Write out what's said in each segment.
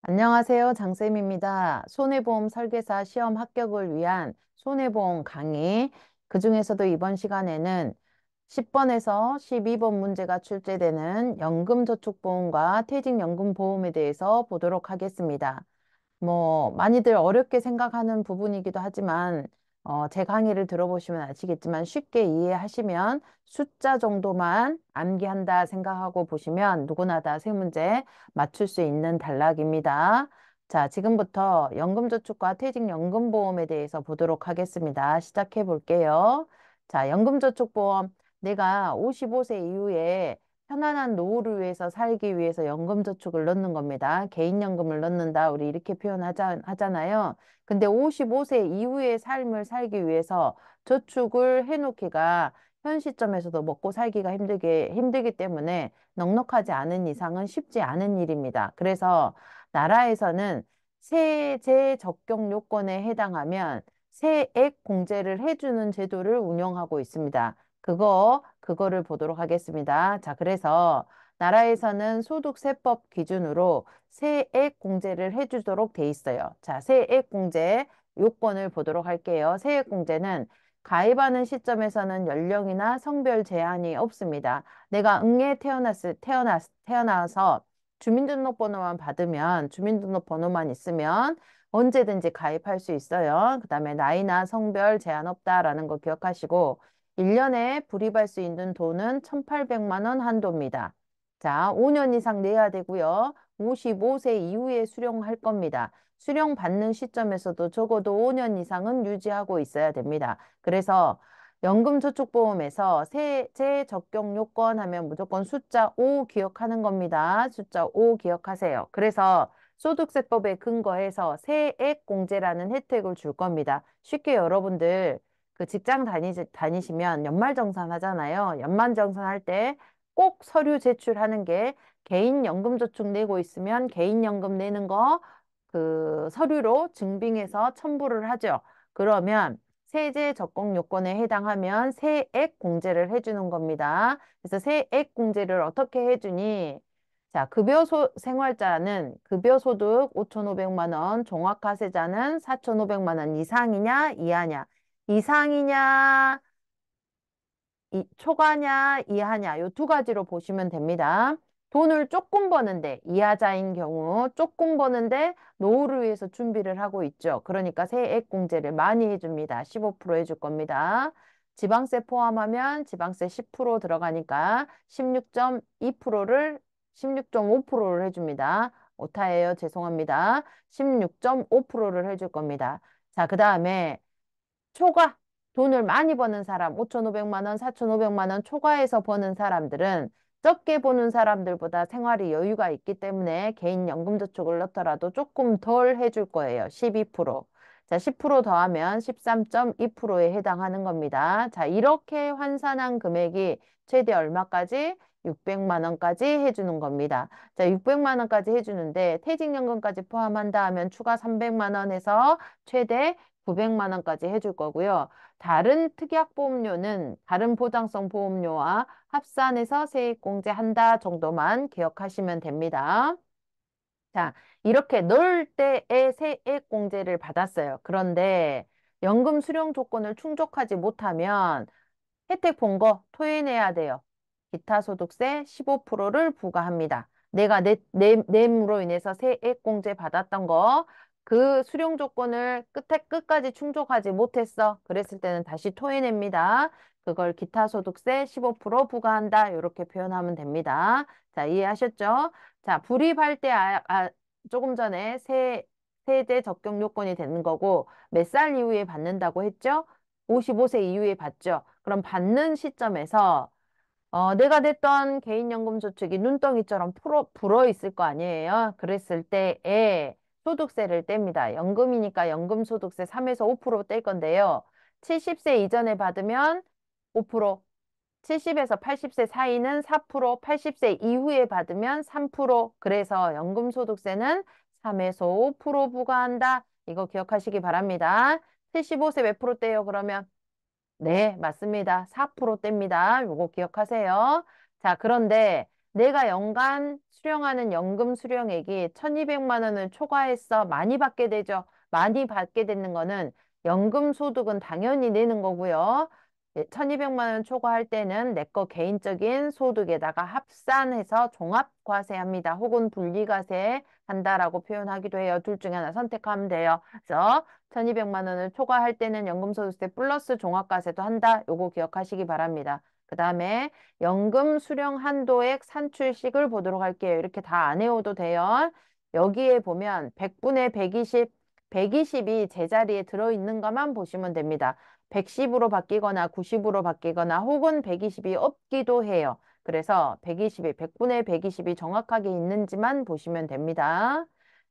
안녕하세요. 장쌤입니다. 손해보험 설계사 시험 합격을 위한 손해보험 강의. 그중에서도 이번 시간에는 10번에서 12번 문제가 출제되는 연금저축보험과 퇴직연금보험에 대해서 보도록 하겠습니다. 많이들 어렵게 생각하는 부분이기도 하지만, 제 강의를 들어보시면 아시겠지만 쉽게 이해하시면 숫자 정도만 암기한다 생각하고 보시면 누구나 다 세 문제 맞출 수 있는 단락입니다. 자, 지금부터 연금저축과 퇴직연금보험에 대해서 보도록 하겠습니다. 시작해 볼게요. 자, 연금저축보험. 내가 55세 이후에 편안한 노후를 위해서 살기 위해서 연금저축을 넣는 겁니다. 개인연금을 넣는다. 우리 이렇게 하잖아요. 근데 55세 이후의 삶을 살기 위해서 저축을 해놓기가 현 시점에서도 먹고 살기가 힘들기 때문에 넉넉하지 않은 이상은 쉽지 않은 일입니다. 그래서 나라에서는 세제 적격 요건에 해당하면 세액 공제를 해주는 제도를 운영하고 있습니다. 그거를 보도록 하겠습니다. 자, 그래서 나라에서는 소득세법 기준으로 세액 공제를 해주도록 돼 있어요. 자, 세액 공제 요건을 보도록 할게요. 세액 공제는 가입하는 시점에서는 연령이나 성별 제한이 없습니다. 내가 응에 태어나서 주민등록번호만 받으면, 주민등록번호만 있으면 언제든지 가입할 수 있어요. 그 다음에 나이나 성별 제한 없다라는 거 기억하시고, 1년에 불입할 수 있는 돈은 1,800만 원 한도입니다. 자, 5년 이상 내야 되고요. 55세 이후에 수령할 겁니다. 수령 받는 시점에서도 적어도 5년 이상은 유지하고 있어야 됩니다. 그래서 연금저축보험에서 세제 적격 요건 하면 무조건 숫자 5 기억하는 겁니다. 숫자 5 기억하세요. 그래서 소득세법에 근거해서 세액 공제라는 혜택을 줄 겁니다. 쉽게 여러분들 그 직장 다니시면 연말정산 하잖아요. 연말정산할 때 꼭 서류 제출하는 게 개인연금저축 내고 있으면 개인연금 내는 거 그 서류로 증빙해서 첨부를 하죠. 그러면 세제 적공 요건에 해당하면 세액 공제를 해주는 겁니다. 그래서 세액 공제를 어떻게 해주니? 자, 생활자는 급여소득 5,500만 원, 종합과세자는 4,500만 원 이상이냐, 이하냐? 이상이냐, 초과냐, 이하냐, 요 두 가지로 보시면 됩니다. 돈을 조금 버는데, 이하자인 경우 조금 버는데 노후를 위해서 준비를 하고 있죠. 그러니까 세액 공제를 많이 해줍니다. 15% 해줄 겁니다. 지방세 포함하면 지방세 10% 들어가니까 16.5%를 해줍니다. 오타예요. 죄송합니다. 16.5%를 해줄 겁니다. 자, 그 다음에 초과. 돈을 많이 버는 사람, 5,500만 원, 4,500만 원 초과해서 버는 사람들은 적게 버는 사람들보다 생활이 여유가 있기 때문에 개인연금저축을 넣더라도 조금 덜 해줄 거예요. 12%. 자, 10% 더하면 13.2%에 해당하는 겁니다. 자, 이렇게 환산한 금액이 최대 얼마까지? 600만 원까지 해주는 겁니다. 자, 600만 원까지 해주는데 퇴직연금까지 포함한다 하면 추가 300만 원에서 최대 900만 원까지 해줄 거고요. 다른 특약보험료는 다른 보장성 보험료와 합산해서 세액공제한다 정도만 기억하시면 됩니다. 자, 이렇게 넣을 때에 세액공제를 받았어요. 그런데 연금 수령 조건을 충족하지 못하면 혜택 본 거 토해내야 돼요. 기타 소득세 15%를 부과합니다. 내가 냄으로 인해서 세액 공제 받았던 거, 그 수령 조건을 끝까지 충족하지 못했어. 그랬을 때는 다시 토해냅니다. 그걸 기타 소득세 15% 부과한다. 이렇게 표현하면 됩니다. 자, 이해하셨죠? 자, 불입할 때 조금 전에 세제 적격 요건이 되는 거고 몇 살 이후에 받는다고 했죠? 55세 이후에 받죠. 그럼 받는 시점에서 내가 냈던 개인연금 저축이 눈덩이처럼 불어 있을 거 아니에요. 그랬을 때에 소득세를 뗍니다. 연금이니까 연금소득세 3에서 5%뗄 건데요. 70세 이전에 받으면 5%, 70에서 80세 사이는 4%, 80세 이후에 받으면 3%. 그래서 연금소득세는 3에서 5% 부과한다. 이거 기억하시기 바랍니다. 75세 몇 프로 떼요? 그러면 네, 맞습니다. 4%대입니다. 요거 기억하세요. 자, 그런데 내가 연간 수령하는 연금 수령액이 1200만 원을 초과해서 많이 받게 되죠. 많이 받게 되는 거는 연금 소득은 당연히 내는 거고요. 1200만 원 초과할 때는 내 거 개인적인 소득에다가 합산해서 종합과세합니다. 혹은 분리과세 한다라고 표현하기도 해요. 둘 중에 하나 선택하면 돼요. 그래서 1200만 원을 초과할 때는 연금소득세 플러스 종합과세도 한다. 요거 기억하시기 바랍니다. 그 다음에 연금 수령 한도액 산출식을 보도록 할게요. 이렇게 다 안 외워도 돼요. 여기에 보면 100분의 120, 120이 제자리에 들어있는 것만 보시면 됩니다. 110으로 바뀌거나 90으로 바뀌거나 혹은 120이 없기도 해요. 그래서 120이 100분의 120이 정확하게 있는지만 보시면 됩니다.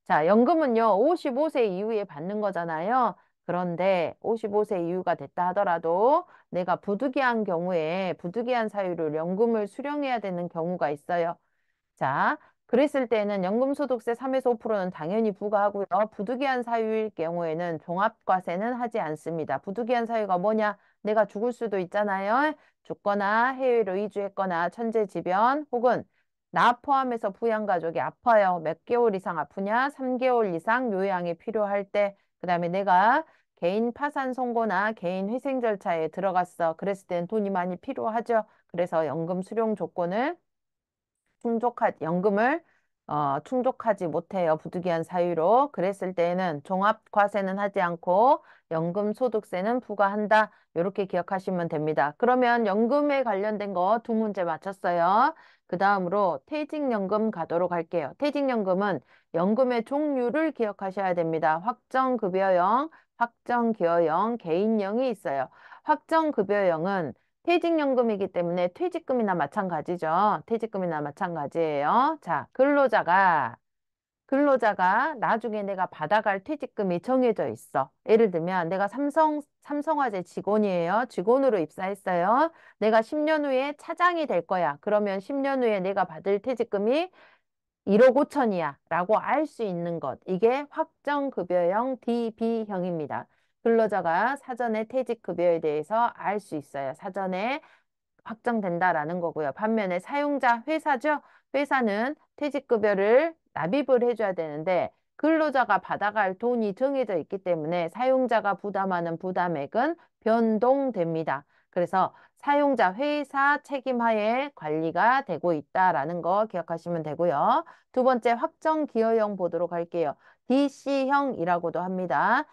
자, 연금은요, 55세 이후에 받는 거잖아요. 그런데 55세 이후가 됐다 하더라도 내가 부득이한 경우에 부득이한 사유로 연금을 수령해야 되는 경우가 있어요. 자, 그랬을 때는 연금소득세 3에서 5%는 당연히 부과하고요. 부득이한 사유일 경우에는 종합과세는 하지 않습니다. 부득이한 사유가 뭐냐? 내가 죽을 수도 있잖아요. 죽거나 해외로 이주했거나 천재지변 혹은 나 포함해서 부양가족이 아파요. 몇 개월 이상 아프냐? 3개월 이상 요양이 필요할 때. 그다음에 내가 개인 파산 선고나 개인 회생 절차에 들어갔어. 그랬을 땐 돈이 많이 필요하죠. 그래서 연금 수령 조건을 연금을 충족하지 못해요. 부득이한 사유로. 그랬을 때에는 종합과세는 하지 않고 연금소득세는 부과한다. 이렇게 기억하시면 됩니다. 그러면 연금에 관련된 거 두 문제 맞췄어요. 그 다음으로 퇴직연금 가도록 할게요. 퇴직연금은 연금의 종류를 기억하셔야 됩니다. 확정급여형, 확정기여형, 개인형이 있어요. 확정급여형은 퇴직연금이기 때문에 퇴직금이나 마찬가지죠. 퇴직금이나 마찬가지예요. 자, 근로자가 나중에 내가 받아갈 퇴직금이 정해져 있어. 예를 들면 내가 삼성화재 직원이에요. 직원으로 입사했어요. 내가 10년 후에 차장이 될 거야. 그러면 10년 후에 내가 받을 퇴직금이 1억 5천이야 라고 알 수 있는 것. 이게 확정급여형 DB형입니다. 근로자가 사전에 퇴직급여에 대해서 알 수 있어요. 사전에 확정된다라는 거고요. 반면에 사용자 회사죠. 회사는 퇴직급여를 납입을 해줘야 되는데 근로자가 받아갈 돈이 정해져 있기 때문에 사용자가 부담하는 부담액은 변동됩니다. 그래서 사용자 회사 책임하에 관리가 되고 있다라는 거 기억하시면 되고요. 두 번째 확정기여형 보도록 할게요. DC형이라고도 합니다.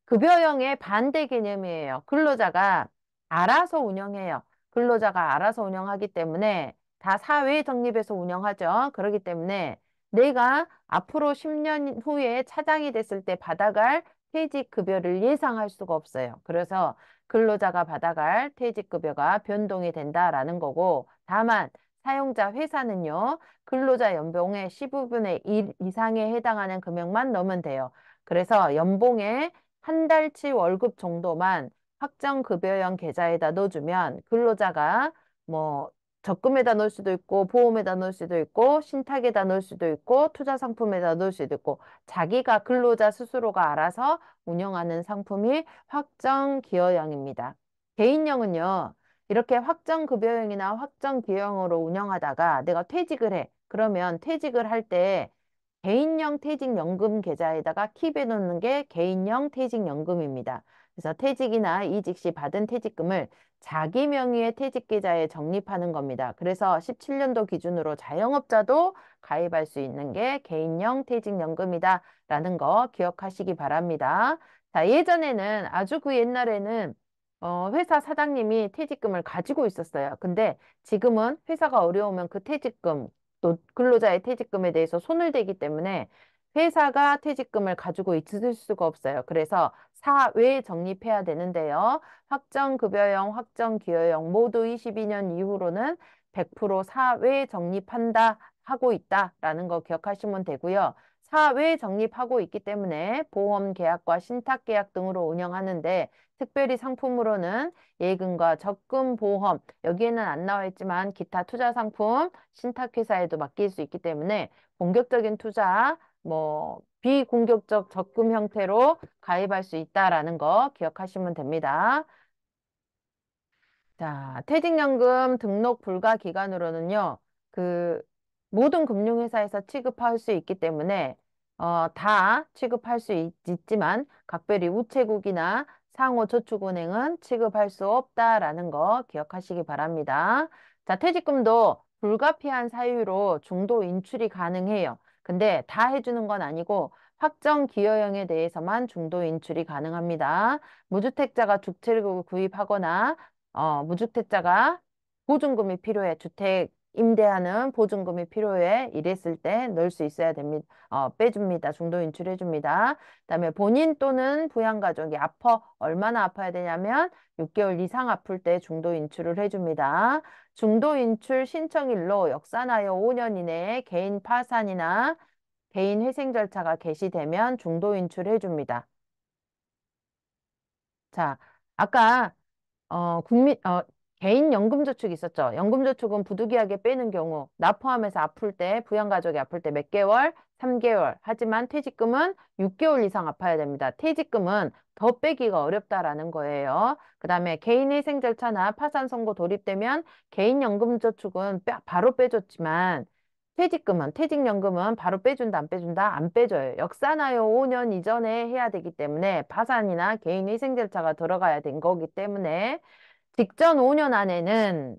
급여형의 반대 개념이에요. 근로자가 알아서 운영해요. 근로자가 알아서 운영하기 때문에 다 사회 적립해서 운영하죠. 그렇기 때문에 내가 앞으로 10년 후에 차장이 됐을 때 받아갈 퇴직급여를 예상할 수가 없어요. 그래서 근로자가 받아갈 퇴직급여가 변동이 된다라는 거고 다만 사용자 회사는요. 근로자 연봉의 15분의 1 이상에 해당하는 금액만 넣으면 돼요. 그래서 연봉의 한 달치 월급 정도만 확정급여형 계좌에다 넣어주면 근로자가 뭐 적금에다 넣을 수도 있고 보험에다 넣을 수도 있고 신탁에다 넣을 수도 있고 투자 상품에다 넣을 수도 있고 자기가 근로자 스스로가 알아서 운영하는 상품이 확정기여형입니다. 개인형은요. 이렇게 확정급여형이나 확정기여형으로 운영하다가 내가 퇴직을 해. 그러면 퇴직을 할때 개인형 퇴직연금 계좌에다가 킵해 놓는 게 개인형 퇴직연금입니다. 그래서 퇴직이나 이직 시 받은 퇴직금을 자기 명의의 퇴직계좌에 적립하는 겁니다. 그래서 17년도 기준으로 자영업자도 가입할 수 있는 게 개인형 퇴직연금이다라는 거 기억하시기 바랍니다. 자, 예전에는 아주 그 옛날에는 회사 사장님이 퇴직금을 가지고 있었어요. 근데 지금은 회사가 어려우면 그 퇴직금 또 근로자의 퇴직금에 대해서 손을 대기 때문에 회사가 퇴직금을 가지고 있을 수가 없어요. 그래서 사외 적립해야 되는데요. 확정급여형, 확정기여형 모두 22년 이후로는 100% 사외 적립한다 하고 있다라는 거 기억하시면 되고요. 사외 적립하고 있기 때문에 보험 계약과 신탁 계약 등으로 운영하는데 특별히 상품으로는 예금과 적금 보험 여기에는 안 나와 있지만 기타 투자 상품 신탁회사에도 맡길 수 있기 때문에 공격적인 투자 비공격적 적금 형태로 가입할 수 있다라는 거 기억하시면 됩니다. 자, 퇴직연금 등록 불가 기간으로는요. 그 모든 금융회사에서 취급할 수 있기 때문에 다 취급할 수 있지만 각별히 우체국이나 상호저축은행은 취급할 수 없다라는 거 기억하시기 바랍니다. 자, 퇴직금도 불가피한 사유로 중도 인출이 가능해요. 근데 다 해주는 건 아니고 확정 기여형에 대해서만 중도 인출이 가능합니다. 무주택자가 주택을 구입하거나 무주택자가 보증금이 필요해. 주택 임대하는 보증금이 필요해. 이랬을 때 넣을 수 있어야 됩니다. 빼줍니다. 중도 인출해줍니다. 그다음에 본인 또는 부양가족이 얼마나 아파야 되냐면 6개월 이상 아플 때 중도 인출을 해줍니다. 중도 인출 신청일로 역사하여 5년 이내에 개인 파산이나 개인 회생 절차가 개시되면 중도 인출해줍니다. 자, 아까 개인 연금저축 있었죠. 연금저축은 부득이하게 빼는 경우, 나 포함해서 아플 때, 부양가족이 아플 때 몇 개월? 3개월. 하지만 퇴직금은 6개월 이상 아파야 됩니다. 퇴직금은 더 빼기가 어렵다라는 거예요. 그 다음에 개인회생 절차나 파산 선고 돌입되면 개인연금저축은 바로 빼줬지만 퇴직연금은 바로 빼준다, 안 빼준다? 안 빼줘요. 역사나요 5년 이전에 해야 되기 때문에 파산이나 개인위생 절차가 들어가야 된 거기 때문에 직전 5년 안에는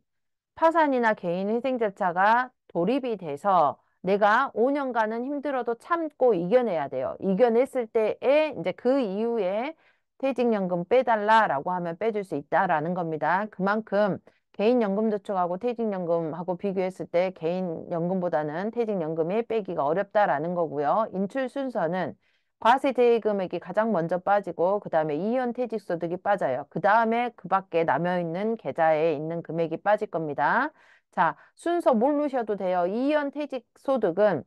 파산이나 개인위생 절차가 돌입이 돼서 내가 5년간은 힘들어도 참고 이겨내야 돼요. 이겨냈을 때에 이제 그 이후에 퇴직연금 빼달라라고 하면 빼줄 수 있다라는 겁니다. 그만큼 개인연금저축하고 퇴직연금하고 비교했을 때 개인연금보다는 퇴직연금이 빼기가 어렵다라는 거고요. 인출 순서는 과세제 금액이 가장 먼저 빠지고 그 다음에 이연 퇴직소득이 빠져요. 그 다음에 그 밖에 남아있는 계좌에 있는 금액이 빠질 겁니다. 자, 순서 모르셔도 돼요. 이연 퇴직소득은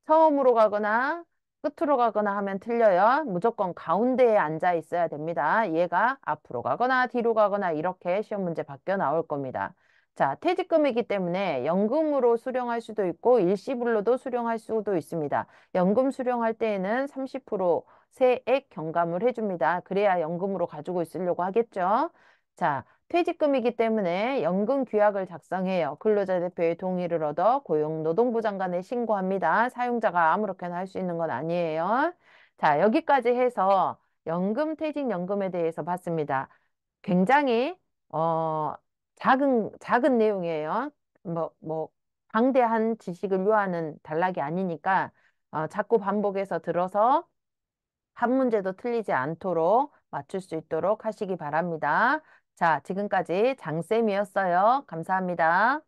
처음으로 가거나 끝으로 가거나 하면 틀려요. 무조건 가운데에 앉아 있어야 됩니다. 얘가 앞으로 가거나 뒤로 가거나 이렇게 시험 문제 바뀌어 나올 겁니다. 자, 퇴직금이기 때문에 연금으로 수령할 수도 있고 일시불로도 수령할 수도 있습니다. 연금 수령할 때에는 30% 세액 경감을 해줍니다. 그래야 연금으로 가지고 있으려고 하겠죠. 자, 퇴직금이기 때문에 연금 규약을 작성해요. 근로자 대표의 동의를 얻어 고용노동부 장관에 신고합니다. 사용자가 아무렇게나 할 수 있는 건 아니에요. 자, 여기까지 해서 퇴직연금에 대해서 봤습니다. 굉장히 작은 내용이에요. 방대한 지식을 요하는 단락이 아니니까 자꾸 반복해서 들어서 한 문제도 틀리지 않도록 맞출 수 있도록 하시기 바랍니다. 자, 지금까지 장쌤이었어요. 감사합니다.